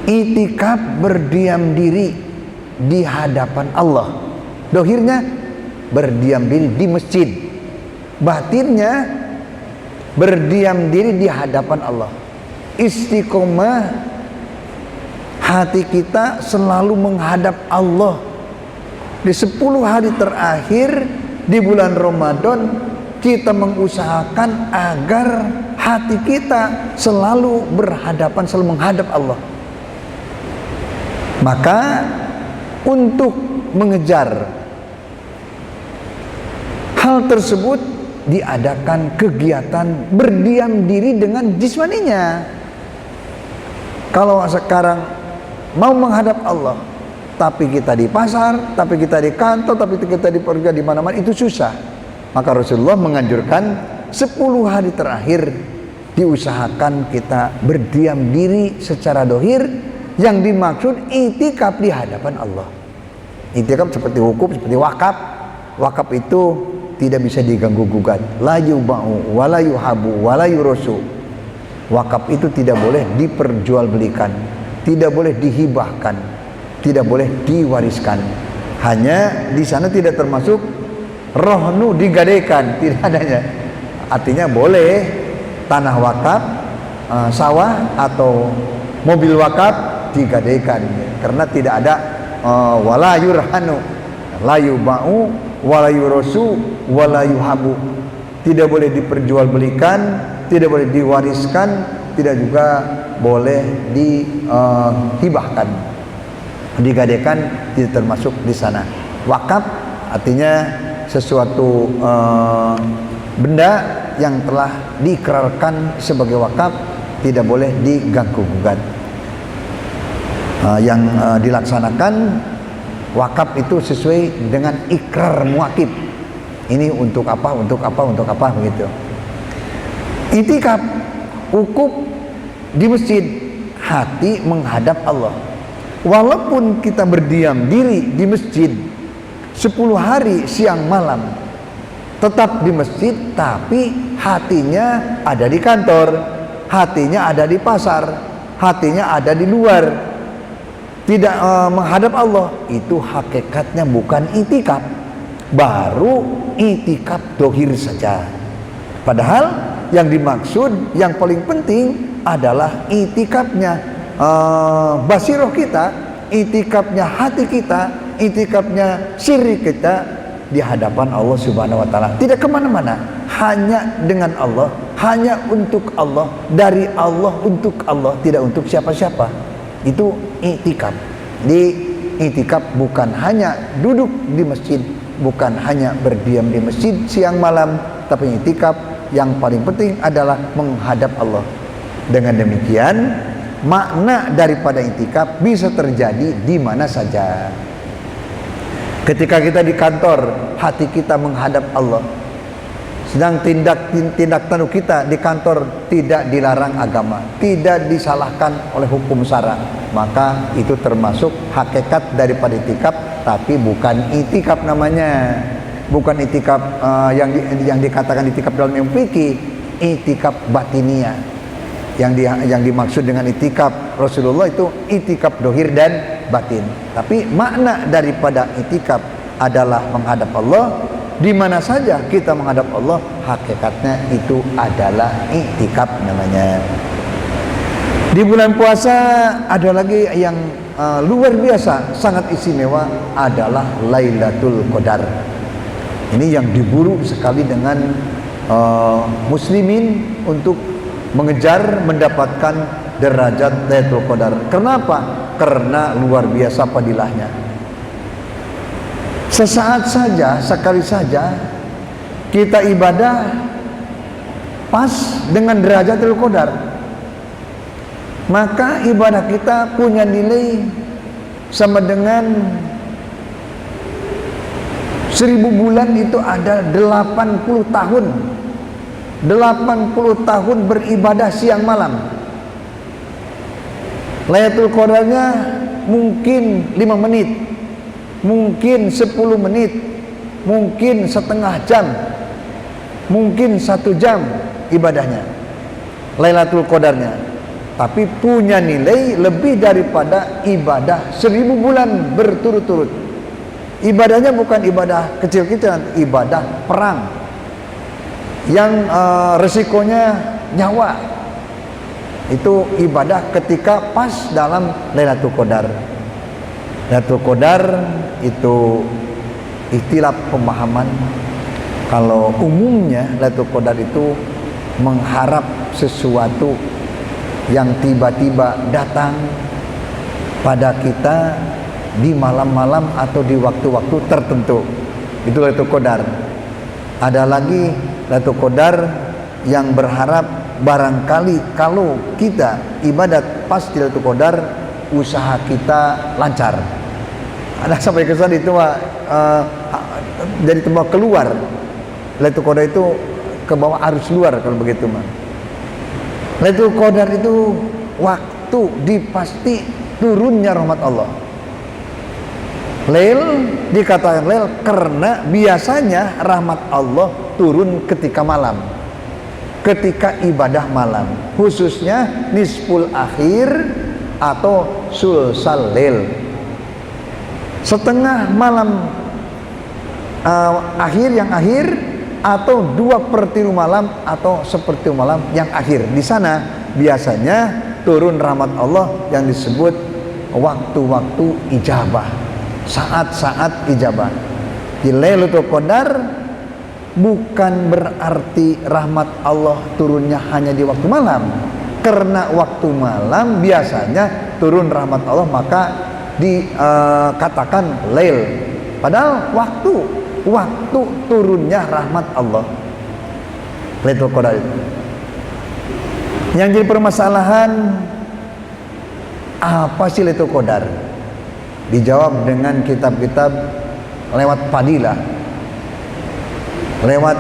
Itikaf berdiam diri di hadapan Allah. Dohirnya berdiam diri di masjid, batinnya berdiam diri di hadapan Allah. Istiqomah hati kita selalu menghadap Allah. Di 10 hari terakhir di bulan Ramadan, kita mengusahakan agar hati kita selalu berhadapan, selalu menghadap Allah. Maka untuk mengejar hal tersebut diadakan kegiatan berdiam diri dengan jismaninya. Kalau sekarang mau menghadap Allah, tapi kita di pasar, tapi kita di kantor, tapi kita di pergi di mana-mana, itu susah. Maka Rasulullah menganjurkan 10 hari terakhir diusahakan kita berdiam diri secara dohir. Yang dimaksud itikaf di hadapan Allah. Itikaf seperti wukuf, seperti wakaf. Wakaf itu tidak bisa diganggu gugat. La yuba'u wa la yuhabu wa la yurosu. Wakaf itu tidak boleh diperjualbelikan, tidak boleh dihibahkan, tidak boleh diwariskan. Hanya di sana tidak termasuk rohnu digadaikan, tidak adanya. Artinya boleh tanah wakaf, sawah atau mobil wakaf digadaikan, karena tidak ada wala yurhanu, la yuba'u wala yurosu wala yuhabu. Tidak boleh diperjualbelikan, tidak boleh diwariskan, tidak juga boleh dihibahkan. Digadaikan tidak termasuk di sana. Wakaf artinya sesuatu benda yang telah diikrarkan sebagai wakaf, tidak boleh diganggu gugat. Yang dilaksanakan wakaf itu sesuai dengan ikrar muakib. Ini untuk apa, untuk apa, untuk apa, begitu. Itikaf, wukuf di masjid, hati menghadap Allah. Walaupun kita berdiam diri di masjid 10 hari siang malam, tetap di masjid, tapi hatinya ada di kantor, hatinya ada di pasar, hatinya ada di luar, tidak menghadap Allah. Itu hakikatnya bukan itikaf, baru itikaf dohir saja. Padahal yang dimaksud, yang paling penting adalah itikafnya basiroh kita, itikafnya hati kita, itikafnya syirik kita di hadapan Allah Subhanahu wa Ta'ala. Tidak kemana-mana, hanya dengan Allah, hanya untuk Allah, dari Allah untuk Allah, tidak untuk siapa-siapa. Itu itikaf. Di itikaf bukan hanya duduk di masjid, bukan hanya berdiam di masjid siang malam, tapi itikaf yang paling penting adalah menghadap Allah. Dengan demikian, makna daripada itikaf bisa terjadi di mana saja. Ketika kita di kantor, hati kita menghadap Allah. Sedang tindak tanduk kita di kantor tidak dilarang agama, tidak disalahkan oleh hukum syara, maka itu termasuk hakikat daripada itikaf, tapi bukan itikaf namanya. Bukan itikaf yang dikatakan itikaf dalam ilmu fikih, itikaf batiniah. Yang dimaksud dengan itikaf Rasulullah itu itikaf dohir dan batin. Tapi makna daripada itikaf adalah menghadap Allah. Di mana saja kita menghadap Allah, hakikatnya itu adalah iktikaf namanya. Di bulan puasa ada lagi yang luar biasa, sangat istimewa, adalah Lailatul Qadar. Ini yang diburu sekali dengan muslimin untuk mengejar mendapatkan derajat Lailatul Qadar. Kenapa? Karena luar biasa fadilahnya. Sesaat saja, sekali saja kita ibadah pas dengan derajatul qadar, maka ibadah kita punya nilai sama dengan 1000 bulan. Itu ada 80 tahun. 80 tahun beribadah siang malam. Lailatul Qadarnya mungkin 5 menit, mungkin 10 menit, mungkin setengah jam, mungkin 1 jam ibadahnya Lailatul Qadarnya. tapi punya nilai lebih daripada ibadah 1000 bulan berturut-turut. Ibadahnya bukan ibadah kecil-kecilan, ibadah perang yang resikonya nyawa. Itu ibadah ketika pas dalam Lailatul Qadar. Lailatul Qadar itu ikhtilaf pemahaman. Kalau umumnya Lailatul Qadar itu mengharap sesuatu yang tiba-tiba datang pada kita di malam-malam atau di waktu-waktu tertentu. Itu Lailatul Qadar. Ada lagi Lailatul Qadar yang berharap barangkali kalau kita ibadat pas di Lailatul Qadar, usaha kita lancar. Ada sampai kesan itu jadi tempat keluar. Lailatul Qadar itu ke bawah arus luar kalau begitu mah. Lailatul Qadar itu waktu dipasti turunnya rahmat Allah. Lail dikatakan lail karena biasanya rahmat Allah turun ketika malam, ketika ibadah malam, khususnya nisful akhir atau sulsal lail, setengah malam akhir yang akhir, atau 2/3 malam atau 1/3 malam yang akhir. Di sana biasanya turun rahmat Allah yang disebut waktu-waktu ijabah, saat-saat ijabah. Di Lailatul Qadar bukan berarti rahmat Allah turunnya hanya di waktu malam, karena waktu malam biasanya turun rahmat Allah, maka dikatakan lail. Padahal waktu turunnya rahmat Allah Lailatul Qadar itu. Yang jadi permasalahan, apa sih Lailatul Qadar? Dijawab dengan kitab-kitab lewat fadilah, lewat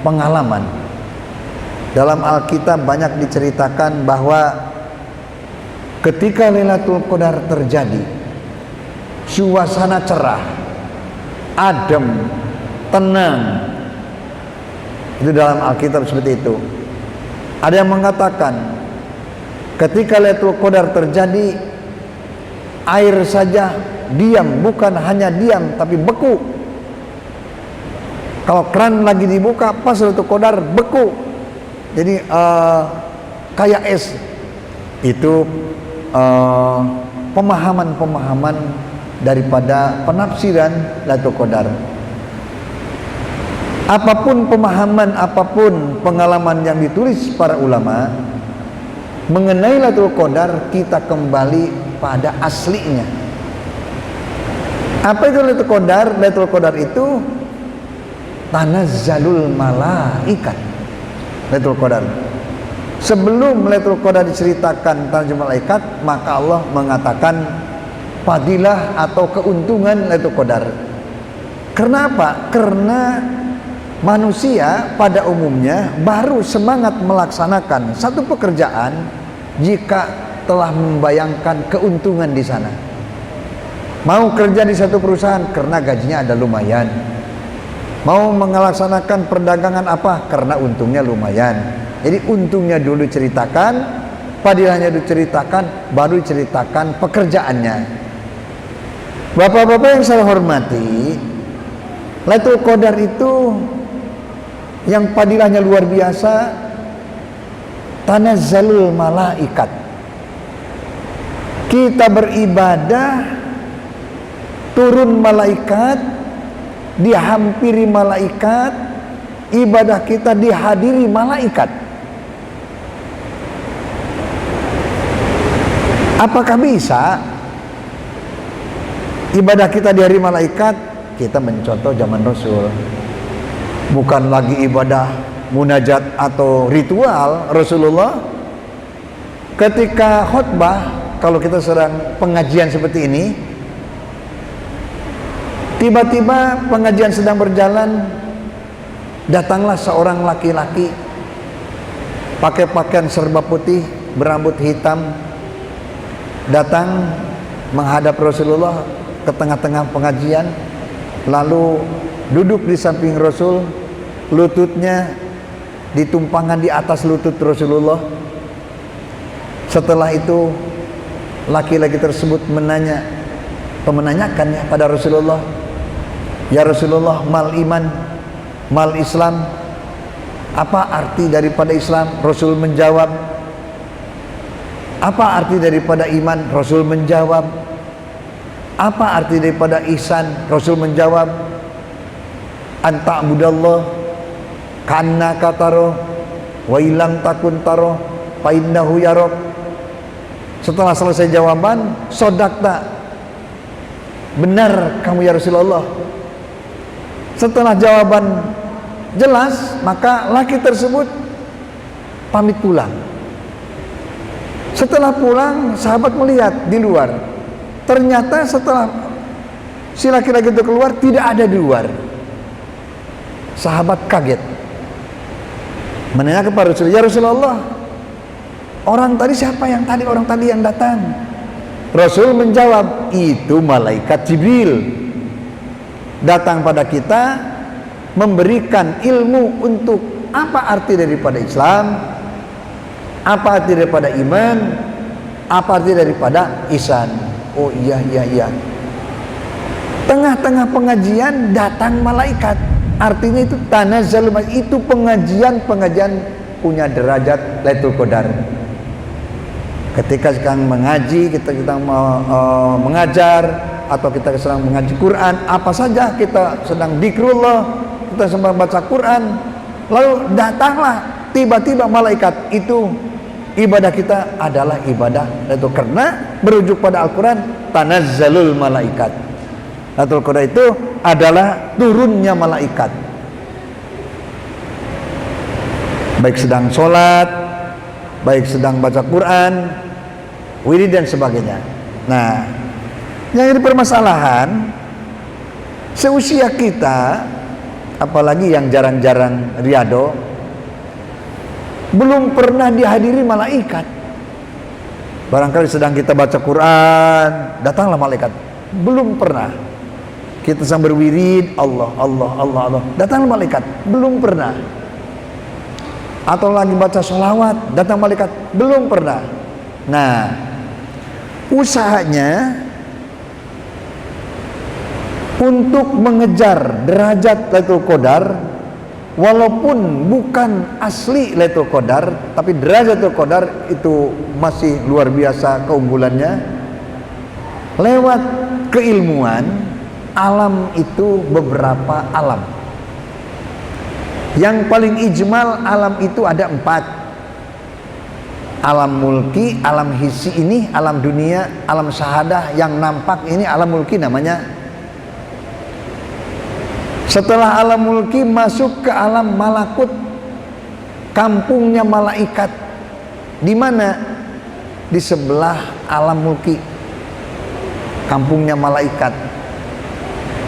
pengalaman. Dalam Alkitab banyak diceritakan bahwa ketika Lailatul Qadar terjadi, suasana cerah, adem, tenang. Itu dalam Alkitab seperti itu. Ada yang mengatakan ketika Lailatul Qadar terjadi, air saja diam, bukan hanya diam tapi beku. Kalau keran lagi dibuka pas Lailatul Qadar beku, jadi kayak es. Itu pemahaman-pemahaman daripada penafsiran Lailatul Qadar. Apapun pemahaman, apapun pengalaman yang ditulis para ulama mengenai Lailatul Qadar, kita kembali pada aslinya. Apa itu Lailatul Qadar? Lailatul Qadar itu tanazzalul malaikat. Lailatul Qadar. Sebelum Lailatul Qadar diceritakan tanazzalul malaikat, maka Allah mengatakan fadilah atau keuntungan Lailatul Qadar. Kenapa? Karena manusia pada umumnya baru semangat melaksanakan satu pekerjaan jika telah membayangkan keuntungan di sana. Mau kerja di satu perusahaan karena gajinya ada lumayan. Mau melaksanakan perdagangan apa? Karena untungnya lumayan. Jadi untungnya dulu ceritakan, padilahnya dulu ceritakan, baru ceritakan pekerjaannya. Bapak-bapak yang saya hormati, Lailatul Qadar itu yang padilahnya luar biasa, tanazzalul malaikat. Kita beribadah, turun malaikat, dihampiri malaikat, ibadah kita dihadiri malaikat. Apakah bisa ibadah kita dihadiri malaikat? Kita mencontoh zaman Rasul. Bukan lagi ibadah munajat atau ritual Rasulullah. Ketika khutbah, kalau kita sedang pengajian seperti ini, tiba-tiba pengajian sedang berjalan, datanglah seorang laki-laki pakai pakaian serba putih, berambut hitam, datang menghadap Rasulullah ke tengah-tengah pengajian, lalu duduk di samping Rasul, lututnya ditumpangkan di atas lutut Rasulullah, Setelah itu laki-laki tersebut menanyakan ya pada Rasulullah, ya Rasulullah, mal iman, mal Islam, apa arti daripada Islam? Rasul menjawab, apa arti daripada iman? Rasul menjawab, apa arti daripada ihsan? Rasul menjawab, anta'budallah ka'annaka taro wa illam takun taro fa innahu yarok. Setelah selesai jawaban, sodakta, benar kamu ya Rasulullah. Setelah jawaban jelas, maka laki tersebut pamit pulang. Setelah pulang, sahabat melihat di luar. Ternyata setelah si laki-laki itu keluar, tidak ada di luar. Sahabat kaget, menanyakan kepada Rasulullah, ya Rasulullah, orang tadi siapa orang tadi yang datang? Rasul menjawab, itu malaikat Jibril datang pada kita memberikan ilmu untuk apa arti daripada Islam, apa arti daripada iman, apa arti daripada ihsan. Oh iya. Tengah-tengah pengajian datang malaikat. Artinya itu tanazzalul, itu pengajian punya derajat Lailatul Qadar. Ketika sedang mengaji, kita sedang mengajar, atau kita sedang mengaji Quran, apa saja kita sedang zikrullah, kita sedang baca Quran, lalu datanglah tiba-tiba malaikat. Itu ibadah kita adalah ibadah itu karena merujuk pada Al-Quran, tanazzalul malaikat. Lailatul Qadar itu adalah turunnya malaikat, baik sedang sholat, baik sedang baca Quran, wirid dan sebagainya. Nah, yang jadi permasalahan, seusia kita, apalagi yang jarang-jarang riado, belum pernah dihadiri malaikat. Barangkali sedang kita baca Quran, datanglah malaikat. Belum pernah. Kita sedang berwirid, Allah, datanglah malaikat. Belum pernah. Atau lagi baca sholawat, datang malaikat. Belum pernah. Nah, usahanya untuk mengejar derajat Lailatul Qadar, walaupun bukan asli Lailatul Qadar, tapi derajat Lailatul Qadar itu masih luar biasa keunggulannya. Lewat keilmuan, alam itu beberapa alam. Yang paling ijmal, alam itu ada 4. Alam mulki, alam hissi ini, alam dunia, alam syahadah yang nampak ini alam mulki namanya. Setelah alam mulki masuk ke alam malakut, kampungnya malaikat. Di mana? Di sebelah alam mulki, kampungnya malaikat.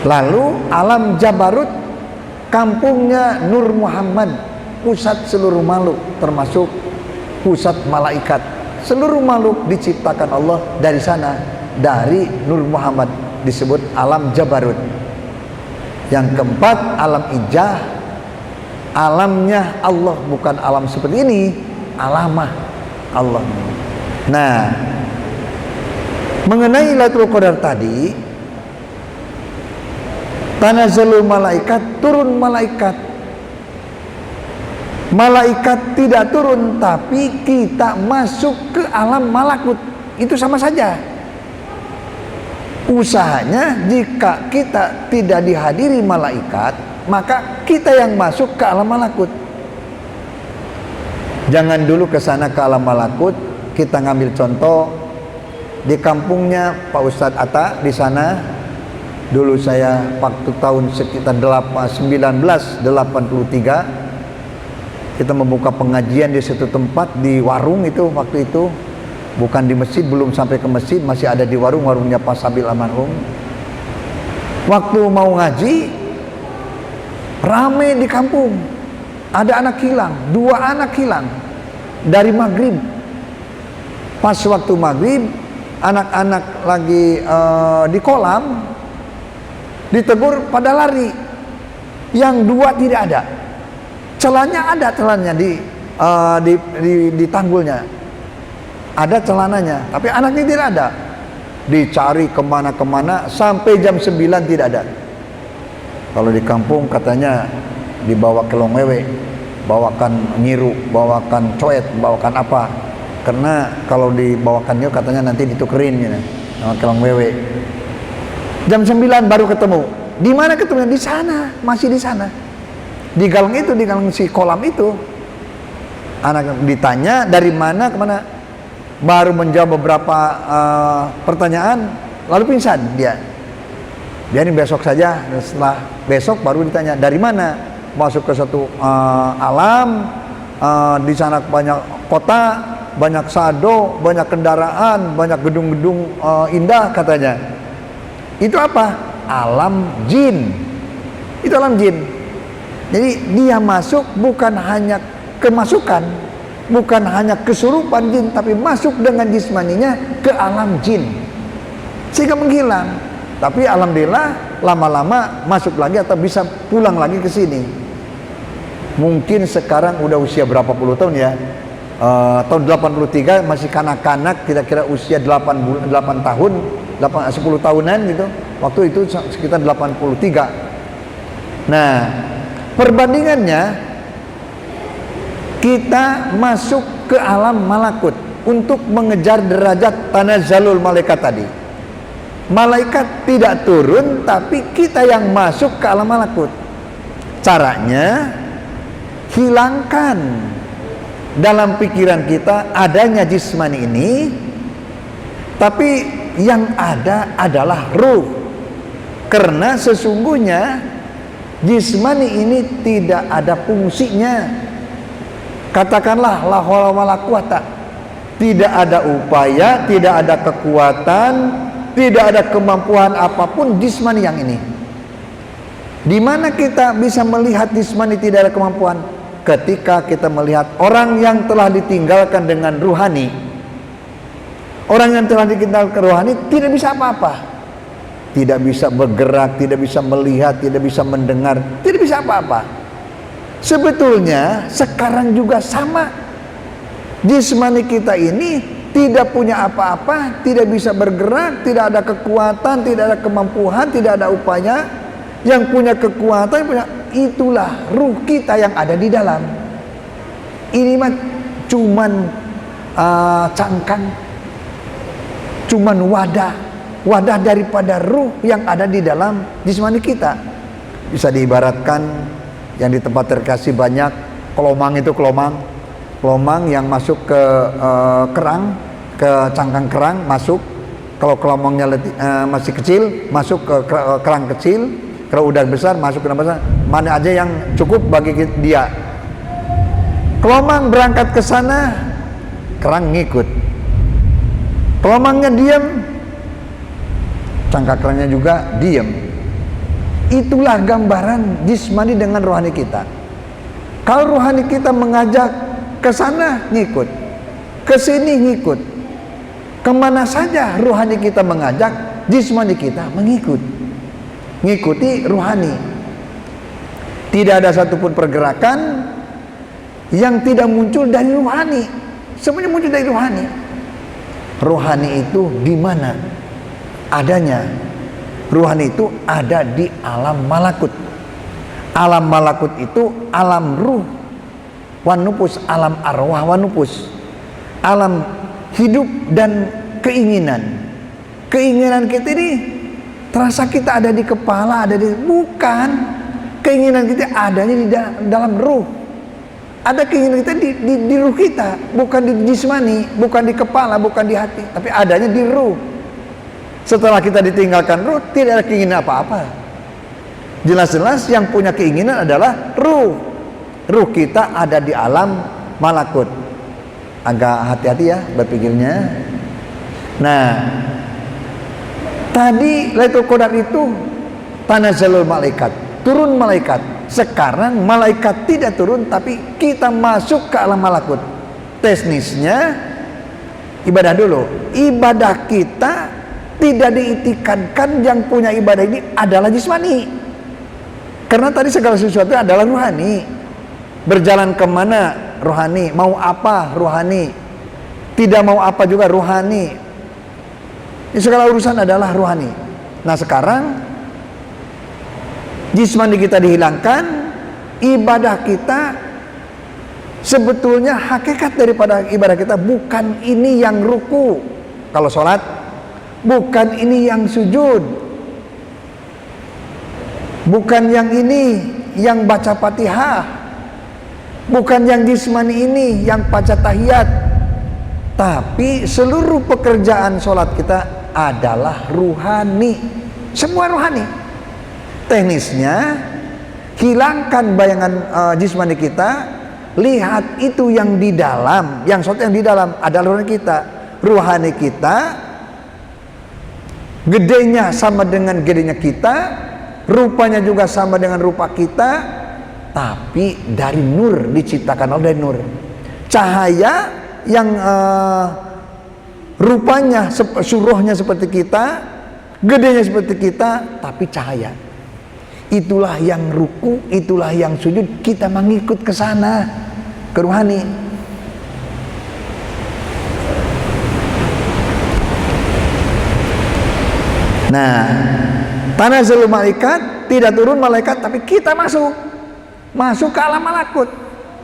Lalu alam jabarut, kampungnya Nur Muhammad, pusat seluruh makhluk, termasuk pusat malaikat. Seluruh makhluk diciptakan Allah dari sana, dari Nur Muhammad, disebut alam jabarut. Yang keempat, alam ijah, alamnya Allah, bukan alam seperti ini, alamah Allah. Nah, mengenai Lailatul Qadar tadi, tanazzalul malaikat, turun malaikat. Malaikat tidak turun, tapi kita masuk ke alam malakut. Itu sama saja. Usahanya jika kita tidak dihadiri malaikat, maka kita yang masuk ke alam malakut. Jangan dulu ke sana ke alam malakut. Kita ngambil contoh di kampungnya Pak Ustadz Atta di sana. Dulu saya waktu tahun sekitar 1983 kita membuka pengajian di satu tempat di warung itu, waktu itu bukan di masjid, belum sampai ke masjid, masih ada di warungnya Pak Sabil almarhum. Waktu mau ngaji rame di kampung, ada anak hilang, 2 anak hilang dari maghrib. Pas waktu maghrib anak-anak lagi di kolam, ditegur pada lari. Yang 2 tidak ada. Celahnya ada, celahnya di tanggulnya. ada celananya, tapi anaknya tidak ada. Dicari kemana-kemana sampai jam 9 tidak ada. Kalau di kampung katanya dibawa ke Longwewe, bawakan nyiru, bawakan coet, bawakan apa. Karena kalau dibawakannya katanya nanti ditukerin gitu, sama ke Longwewe. Jam 9 baru ketemu. Di mana ketemunya? Di sana, masih di sana. Di galang itu, di galang si kolam itu. Anak ditanya dari mana ke mana, baru menjawab beberapa pertanyaan, lalu pingsan dia. Ini besok saja, setelah besok baru ditanya dari mana. Masuk ke satu alam, di sana banyak kota, banyak sado, banyak kendaraan, banyak gedung-gedung indah katanya. Itu apa? Alam jin. Itu alam jin. Jadi dia masuk bukan hanya kemasukan, bukan hanya kesurupan jin, tapi masuk dengan jismaninya ke alam jin sehingga menghilang. Tapi alhamdulillah lama-lama masuk lagi atau bisa pulang lagi ke sini. Mungkin sekarang udah usia berapa puluh tahun ya, tahun 83 masih kanak-kanak, kira-kira usia 8 tahun, 10 tahunan gitu. Waktu itu sekitar 83. Nah, perbandingannya, kita masuk ke alam malakut untuk mengejar derajat tanazzalul malaikat tadi. Malaikat tidak turun, tapi kita yang masuk ke alam malakut. Caranya, hilangkan dalam pikiran kita adanya jismani ini, tapi yang ada adalah ruh. Karena sesungguhnya jismani ini tidak ada fungsinya. Katakanlah la haula wala quwata, tidak ada upaya, tidak ada kekuatan, tidak ada kemampuan apapun jismani yang ini. Di mana kita bisa melihat jismani tidak ada kemampuan? Ketika kita melihat orang yang telah ditinggalkan dengan ruhani. Orang yang telah ditinggalkan ruhani tidak bisa apa-apa, tidak bisa bergerak, tidak bisa melihat, tidak bisa mendengar, tidak bisa apa-apa. Sebetulnya sekarang juga sama. Jismani kita ini tidak punya apa-apa, tidak bisa bergerak, tidak ada kekuatan, tidak ada kemampuan, tidak ada upaya. Yang punya kekuatan, itulah ruh kita yang ada di dalam. Ini mah cuman cangkang, cuman wadah daripada ruh yang ada di dalam jismani kita. Bisa diibaratkan yang di tempat terkasih banyak kelomang itu, kelomang yang masuk ke kerang, ke cangkang kerang masuk. Kalau kelomangnya masih kecil, masuk ke kerang kecil. Kalau udah besar, masuk ke besar. Mana aja yang cukup bagi dia. Kelomang berangkat ke sana, kerang ngikut. Kelomangnya diam, cangkang kerangnya juga diam. Itulah gambaran jismani dengan rohani kita. Kalau rohani kita mengajak ke sana, ngikut. Ke sini ngikut. Kemana saja rohani kita mengajak, jismani kita mengikut. Ngikuti rohani. Tidak ada satupun pergerakan yang tidak muncul dari rohani. Semuanya muncul dari rohani. Rohani itu di mana adanya? Rohani itu ada di alam malakut. Alam malakut itu alam ruh wanupus, alam arwah wanupus, alam hidup dan keinginan. Keinginan kita ini terasa kita ada di kepala, ada di, bukan. Keinginan kita adanya di dalam ruh. Ada keinginan kita di ruh kita, bukan di jismani, bukan di kepala, bukan di hati, tapi adanya di ruh. Setelah kita ditinggalkan ruh, tidak ada keinginan apa-apa. Jelas-jelas yang punya keinginan adalah ruh. Ruh kita ada di alam malakut. Agak hati-hati ya berpikirnya. Nah, tadi Lailatul Qadar itu tanazzalul malaikat, turun malaikat. Sekarang malaikat tidak turun, tapi kita masuk ke alam malakut. Teknisnya ibadah dulu. Ibadah kita tidak diitikadkan yang punya ibadah ini adalah jismani. Karena tadi segala sesuatu adalah rohani. Berjalan kemana rohani, mau apa rohani. tidak mau apa juga rohani. Segala urusan adalah rohani. Nah sekarang jismani kita dihilangkan, ibadah kita sebetulnya hakikat daripada ibadah kita bukan ini yang ruku kalau sholat, bukan ini yang sujud, bukan yang ini yang baca Fatihah, bukan yang jismani ini yang baca tahiyat, tapi seluruh pekerjaan sholat kita adalah ruhani, semua ruhani. Teknisnya hilangkan bayangan jismani kita, lihat itu yang di dalam, yang sholat yang di dalam adalah ruhani kita. Ruhani kita gedenya sama dengan gedenya kita, rupanya juga sama dengan rupa kita, tapi dari nur, diciptakan oleh nur. Cahaya yang rupanya suruhnya seperti kita, gedenya seperti kita, tapi cahaya. Itulah yang ruku, itulah yang sujud, kita mengikut ke sana, ke ruhani. Nah, tanazzalul malaikat, tidak turun malaikat, tapi kita masuk ke alam malakut.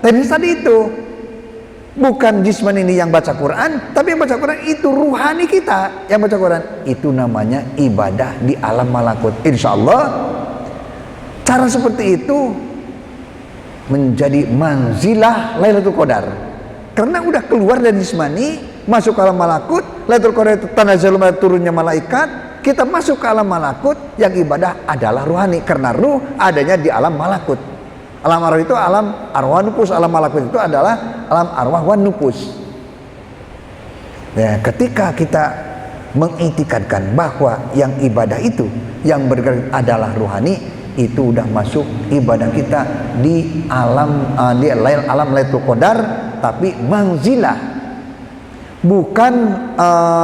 Tadi itu bukan jisman ini yang baca Quran, tapi yang baca Quran itu ruhani kita yang baca Quran. Itu namanya ibadah di alam malakut. Insya Allah cara seperti itu menjadi manzilah Lailatul Qadar. Karena udah keluar dari jismani, masuk ke alam malakut. Lailatul Qadar itu tanazzalul malaikat, turunnya malaikat. Kita masuk ke alam malakut, yang ibadah adalah ruhani. Karena ruh adanya di alam malakut. Alam arwah itu alam arwah nupus, alam malakut itu adalah alam arwah wan nupus. Ya, ketika kita mengitikadkan bahwa yang ibadah itu yang bergerak adalah ruhani, itu udah masuk ibadah kita di alam alam Lailatul Qadar, tapi manzilah, bukan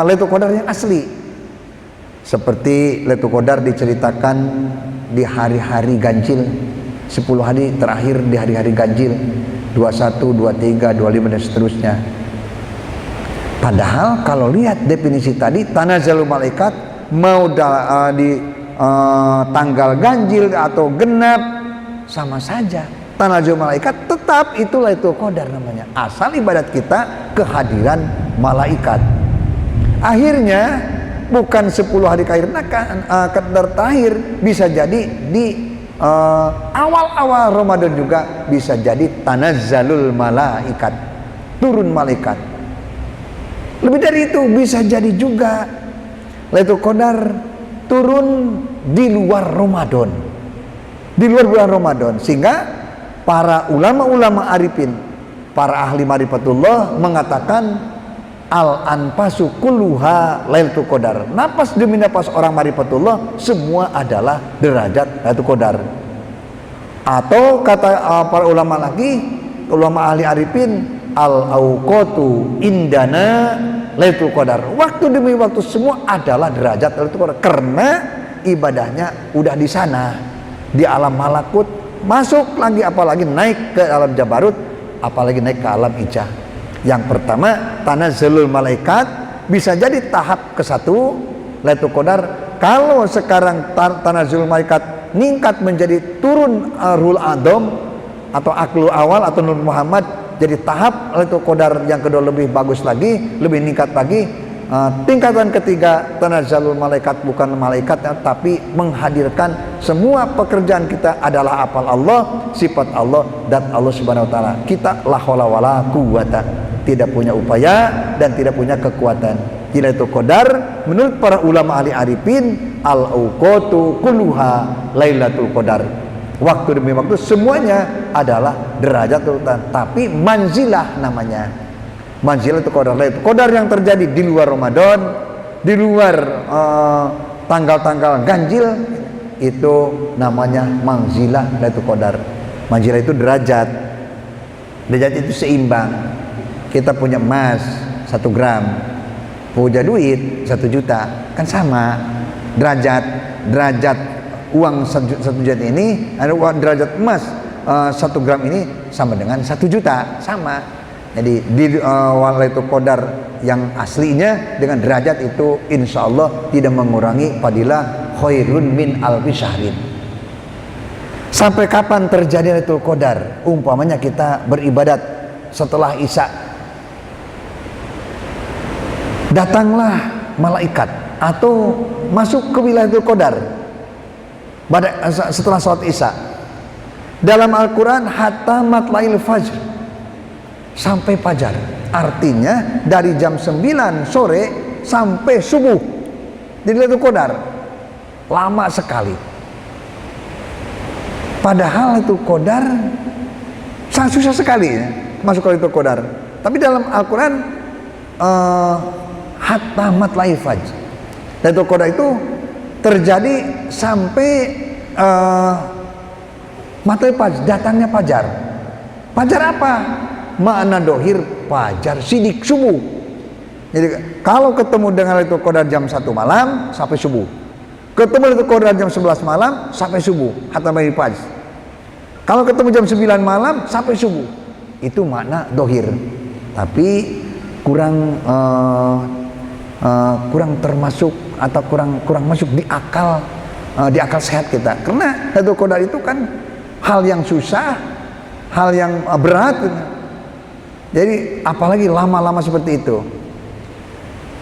Lailatul Qadar yang asli. Seperti Lailatul Qadar diceritakan di hari-hari ganjil, 10 hari terakhir di hari-hari ganjil, 21, 23, 25 dan seterusnya. Padahal kalau lihat definisi tadi, tanazzalul malaikat mau di tanggal ganjil atau genap sama saja. Tanazzalul malaikat tetap itu Lailatul Qadar namanya. Asal ibadat kita kehadiran malaikat. Akhirnya bukan 10 hari Qadar terakhir, bisa jadi di awal-awal Ramadan juga bisa jadi tanazzalul malaikat, turun malaikat. Lebih dari itu bisa jadi juga Lailatul Qadar turun di luar Ramadan, di luar bulan Ramadan, sehingga para ulama-ulama arifin, para ahli marifatullah mengatakan al-anfasu kulluha Lailatul Qadar. Napas demi napas orang marifatullah semua adalah derajat Lailatul Qadar. Atau kata para ulama lagi, ulama ahli arifin, al-auqatu indana Lailatul Qadar. Waktu demi waktu semua adalah derajat Lailatul Qadar, karena ibadahnya udah di sana, di alam malakut. Masuk lagi, apalagi naik ke alam jabarut, apalagi naik ke alam ijah. Yang pertama tanazzalul malaikat, bisa jadi tahap ke-1 Lailatul Qadar. Kalau sekarang tanazzalul malaikat ningkat menjadi turun ruhul adam atau aklul awal atau Nur Muhammad, jadi tahap Lailatul Qadar yang kedua lebih bagus lagi, lebih ningkat lagi. Tingkatan ketiga tanazzalul malaikat, bukan malaikat tapi menghadirkan semua pekerjaan kita adalah apal Allah, sifat Allah, dan Allah Subhanahu wa taala. Kita la haula wala quwata, tidak punya upaya dan tidak punya kekuatan. Lailatul Qadar menurut para ulama ahli arifin, al-auqatu kulluha Lailatul Qadar. Waktu demi waktu semuanya adalah derajat urutan, tapi manzilah namanya. Manzilah itu Lailatul Qadar yang terjadi di luar Ramadan, di luar tanggal-tanggal ganjil, itu namanya manzilah Lailatul Qadar. Manzilah itu derajat. Derajat itu seimbang. Kita punya emas 1 gram, punya duit 1 juta, kan sama derajat uang 1 juta ini, ada uang derajat emas 1 gram ini sama dengan 1 juta, sama. Jadi di Lailatul Qadar yang aslinya dengan derajat itu insya Allah tidak mengurangi fadilah khairun min alfi syahrin. Sampai kapan terjadi Lailatul Qadar? Umpamanya kita beribadat setelah Isya, datanglah malaikat atau masuk ke wilayah Lailatul Qadar setelah sholat Isya. Dalam Al-Quran hatta matla'il fajr, sampai fajar, artinya dari jam 9 sore sampai subuh di Lailatul Qadar, lama sekali. Padahal itu Qadar sangat susah sekali ya, masuk ke Lailatul Qadar. Tapi dalam Al-Quran hatta matla'il fajr, Lailatul Qadar itu terjadi sampai matla'il fajr, datangnya fajar. Fajar apa? Makna dohir fajar sidik subuh. Jadi kalau ketemu dengan Lailatul Qadar jam 1 malam sampai subuh, ketemu Lailatul Qadar jam 11 malam sampai subuh, hatta matla'il fajr. Kalau ketemu jam 9 malam sampai subuh, itu makna dohir. Tapi kurang termasuk atau kurang masuk di akal sehat kita. Karena Lailatul Qadar itu kan hal yang susah, hal yang berat. Jadi apalagi lama-lama seperti itu.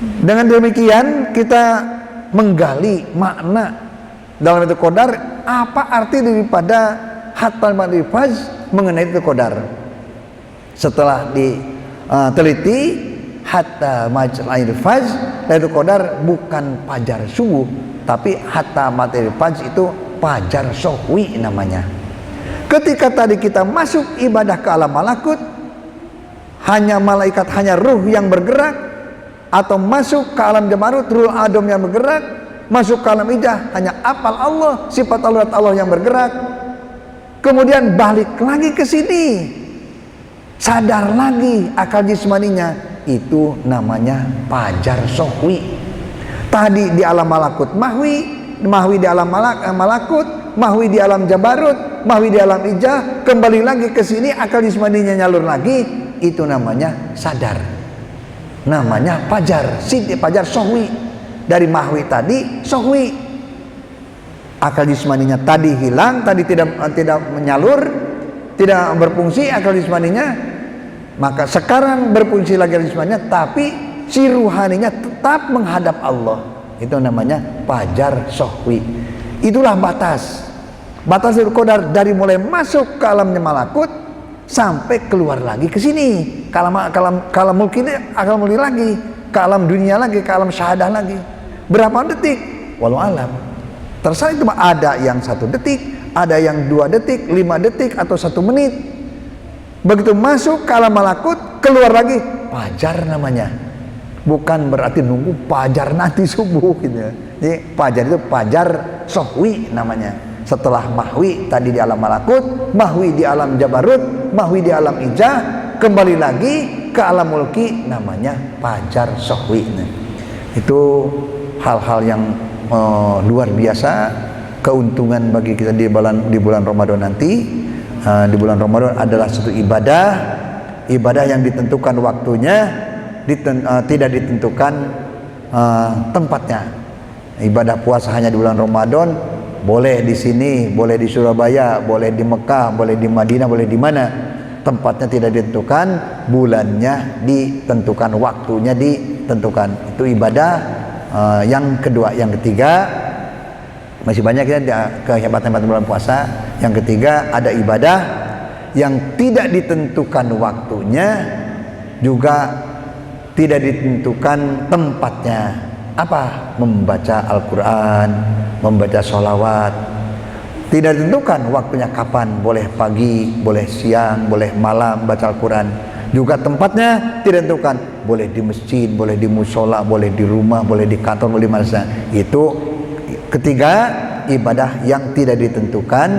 Dengan demikian kita menggali makna dalam Lailatul Qadar, apa arti daripada hatta matla'il fajr mengenai Lailatul Qadar. Setelah diteliti, hatta matla'il fajr, Lailatul Qadar bukan fajar subuh, tapi hatta matla'il fajr itu fajar syahwi namanya. Ketika tadi kita masuk ibadah ke alam malakut, hanya malaikat, hanya ruh yang bergerak, atau masuk ke alam jabarut, ruh adam yang bergerak, masuk ke alam ijah, hanya apal Allah, sifat Allah yang bergerak. Kemudian balik lagi ke sini, sadar lagi akal jismaninya, itu namanya fajar syahwi. Tadi di alam malakut mahwi di alam malakut, mahwi di alam jabarut, mahwi di alam ijah, kembali lagi ke sini, akal jismaninya nyalur lagi, itu namanya sadar, namanya fajar syahwi. Dari mahwi tadi syahwi, akal jismaninya tadi hilang, tadi tidak menyalur, tidak berfungsi akal jismaninya, maka sekarang berfungsi lagi akal jismaninya, tapi si ruhaninya tetap menghadap Allah. Itu namanya fajar syahwi. Itulah batas Lailatul Qadar, dari mulai masuk ke alamnya malakut sampai keluar lagi ke sini, ke alam mulki lagi, ke alam dunia lagi, ke alam syahadah lagi. Berapa detik? Walau alam. Terserah, itu ada yang 1 detik, ada yang 2 detik, 5 detik, atau 1 menit. Begitu masuk ke alam malakut, keluar lagi, fajar namanya. Bukan berarti nunggu fajar nanti subuh gitu ya. Jadi fajar itu fajar syahwi namanya. Setelah mahwi tadi di alam malakut, mahwi di alam jabarut, mahwi di alam ijah, kembali lagi ke alam mulki, namanya fajar syahwi. Itu hal-hal yang luar biasa, keuntungan bagi kita di bulan Ramadan nanti. Di bulan Ramadan adalah satu ibadah yang ditentukan waktunya, tidak ditentukan tempatnya. Ibadah puasa hanya di bulan Ramadan, boleh di sini, boleh di Surabaya, boleh di Mekah, boleh di Madinah, boleh di mana. Tempatnya tidak ditentukan, bulannya ditentukan, waktunya ditentukan. Itu ibadah yang kedua. Yang ketiga, masih banyak ya kehebatan bulan puasa. Yang ketiga, ada ibadah yang tidak ditentukan waktunya, juga tidak ditentukan tempatnya. Apa? Membaca Al-Quran, membaca sholawat. Tidak ditentukan waktunya kapan, boleh pagi, boleh siang, boleh malam baca Al-Quran. Juga tempatnya tidak ditentukan, boleh di masjid, boleh di musola, boleh di rumah, boleh di kantor, boleh di mana. Itu ketiga, ibadah yang tidak ditentukan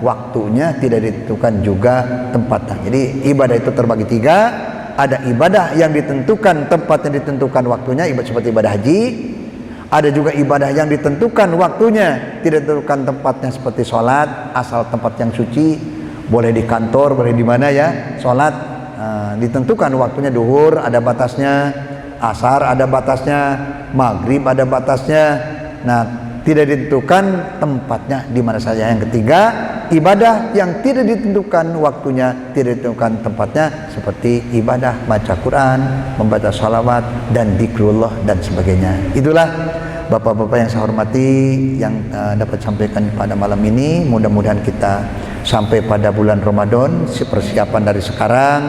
waktunya, tidak ditentukan juga tempatnya. Jadi ibadah itu terbagi 3. Ada ibadah yang ditentukan tempatnya, ditentukan waktunya, seperti ibadah haji. Ada juga ibadah yang ditentukan waktunya, tidak ditentukan tempatnya, seperti sholat, asal tempat yang suci, boleh di kantor, boleh di mana ya, sholat ditentukan waktunya. Duhur ada batasnya, asar ada batasnya, maghrib ada batasnya. Nah, tidak ditentukan tempatnya di mana saja. Yang ketiga, ibadah yang tidak ditentukan waktunya, tidak ditentukan tempatnya, seperti ibadah baca Quran, membaca salawat dan zikrullah dan sebagainya. Itulah Bapak-bapak yang saya hormati yang dapat sampaikan pada malam ini. Mudah-mudahan kita sampai pada bulan Ramadan, persiapan dari sekarang,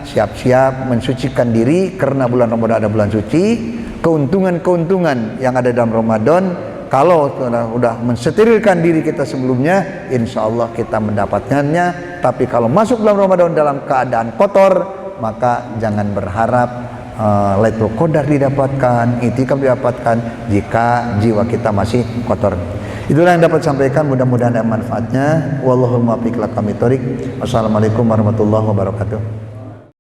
siap-siap mensucikan diri karena bulan Ramadan ada bulan suci. Keuntungan-keuntungan yang ada dalam Ramadan, kalau sudah mensterilkan diri kita sebelumnya, insya Allah kita mendapatkannya. Tapi kalau masuk bulan Ramadan dalam keadaan kotor, maka jangan berharap Lailatul Qadar didapatkan, itikaf didapatkan jika jiwa kita masih kotor. Itulah yang dapat sampaikan, mudah-mudahan ada manfaatnya. Wallahul muwaffiq ila aqwamit thoriq. Wassalamualaikum warahmatullahi wabarakatuh.